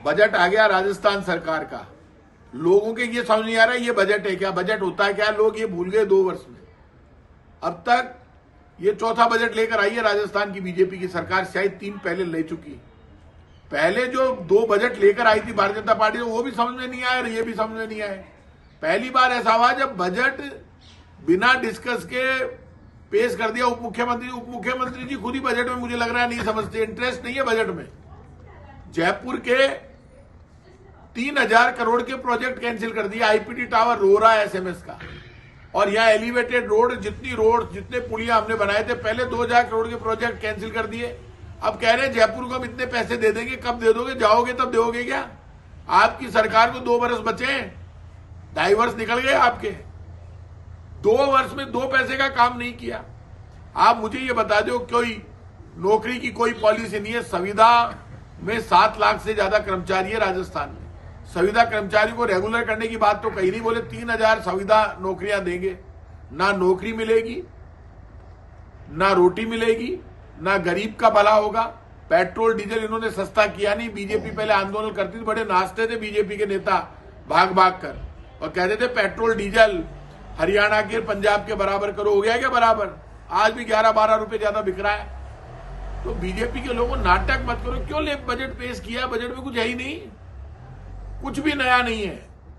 Budget आ गया राजस्थान सरकार का। लोगों के ये समझ नहीं आ रहा है ये बजट है क्या, बजट होता है क्या, लोग ये भूल गए 2 वर्ष में। अब तक ये चौथा बजट लेकर आई है राजस्थान की बीजेपी की सरकार, शायद 3 पहले ले चुकी। पहले जो 2 बजट लेकर आई थी भारतीय जनता पार्टी, वो भी समझ में नहीं आया, ये भी समझ में नहीं आया। पहली बार ऐसा हुआ जब बजट बिना डिस्कस के पेश कर दिया उप मुख्यमंत्री जी खुद ही बजट में मुझे लग रहा है नहीं समझते, इंटरेस्ट नहीं है बजट में। जयपुर के 3000 करोड़ के प्रोजेक्ट कैंसिल कर दिया, आईपीटी टावर रो रहा है एसएमएस का, और यहाँ एलिवेटेड रोड जितने पुलिया हमने बनाए थे पहले 2000 करोड़ के प्रोजेक्ट कैंसिल कर दिए। अब कह रहे हैं जयपुर को हम इतने पैसे दे देंगे, कब दे दोगे, जाओगे तब दोगे क्या? आपकी सरकार को 2 वर्ष बचे, 2.5 वर्ष निकल गए आपके, 2 वर्ष में 2 पैसे का काम नहीं किया। आप मुझे ये बता दो, कोई नौकरी की कोई पॉलिसी नहीं है। संविदा में 7 लाख से ज्यादा कर्मचारी है राजस्थान में, संविदा कर्मचारी को रेगुलर करने की बात तो कहीं नहीं, बोले 3000 संविदा नौकरियां देंगे। ना नौकरी मिलेगी, ना रोटी मिलेगी, ना गरीब का भला होगा। पेट्रोल डीजल इन्होंने सस्ता किया नहीं। बीजेपी पहले आंदोलन करती थी, बड़े नाचते थे बीजेपी के नेता भाग भाग कर, और कहते थे पेट्रोल डीजल हरियाणा के पंजाब के बराबर करो। हो गया क्या बराबर? आज भी 11-12 रुपए ज्यादा बिक रहा है। तो बीजेपी के लोगों नाटक मत करो। क्यों ले बजट पेश किया? बजट में कुछ है ही नहीं, कुछ भी नया नहीं है।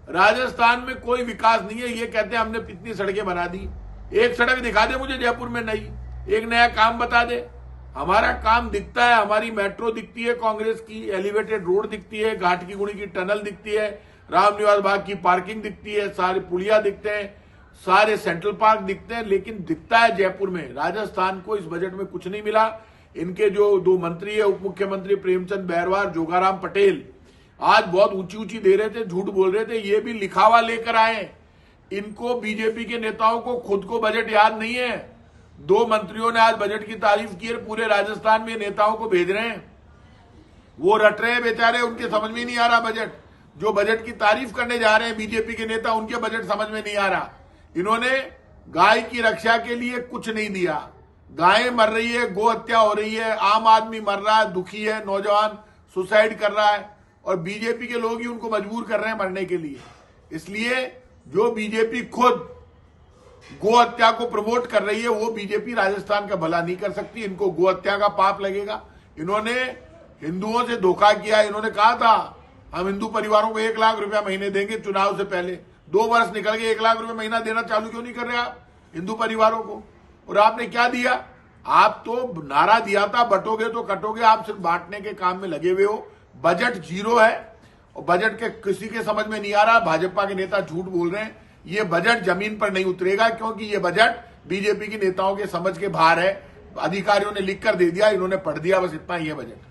राजस्थान में कोई विकास नहीं है। ये कहते हैं हमने इतनी सड़कें बना दी, एक सड़क दिखा दे मुझे जयपुर में नई, एक नया काम बता दे। हमारा काम दिखता है, हमारी मेट्रो दिखती है कांग्रेस की, एलिवेटेड रोड दिखती है, घाट की गुड़ी की टनल दिखती है, रामनिवास बाग की पार्किंग दिखती है, सारे पुलिया दिखते हैं, सारे सेंट्रल पार्क दिखते हैं, लेकिन दिखता है जयपुर में। राजस्थान को इस बजट में कुछ नहीं मिला। इनके जो 2 मंत्री है, उप मुख्यमंत्री प्रेमचंद बैरवा, जोगाराम पटेल, आज बहुत ऊंची ऊंची दे रहे थे, झूठ बोल रहे थे, ये भी लिखावा लेकर आए। इनको बीजेपी के नेताओं को खुद को बजट याद नहीं है। 2 मंत्रियों ने आज बजट की तारीफ की, पूरे राजस्थान में नेताओं को भेज रहे हैं, वो रट रहे हैं बेचारे, उनके समझ में नहीं आ रहा बजट। जो बजट की तारीफ करने जा रहे हैं बीजेपी के नेता, उनके बजट समझ में नहीं आ रहा। इन्होंने गाय की रक्षा के लिए कुछ नहीं दिया। गायें मर रही है, गो हत्या हो रही है, आम आदमी मर रहा है, दुखी है, नौजवान सुसाइड कर रहा है, और बीजेपी के लोग ही उनको मजबूर कर रहे हैं मरने के लिए। इसलिए जो बीजेपी खुद गो हत्या को प्रमोट कर रही है, वो बीजेपी राजस्थान का भला नहीं कर सकती। इनको गो हत्या का पाप लगेगा। इन्होंने हिंदुओं से धोखा किया। इन्होंने कहा था हम हिंदू परिवारों को 1 लाख रुपया महीने देंगे चुनाव से पहले, 2 वर्ष निकल गए, 1 लाख रुपया महीना देना चालू क्यों नहीं कर रहे आप हिंदू परिवारों को? और आपने क्या दिया? आप तो नारा दिया था बटोगे तो कटोगे, आप सिर्फ बांटने के काम में लगे हुए हो। बजट 0 है, और बजट के किसी के समझ में नहीं आ रहा। भाजपा के नेता झूठ बोल रहे हैं। ये बजट जमीन पर नहीं उतरेगा, क्योंकि ये बजट बीजेपी के नेताओं के समझ के बाहर है। अधिकारियों ने लिख कर दे दिया, इन्होंने पढ़ दिया, बस इतना ही है बजट।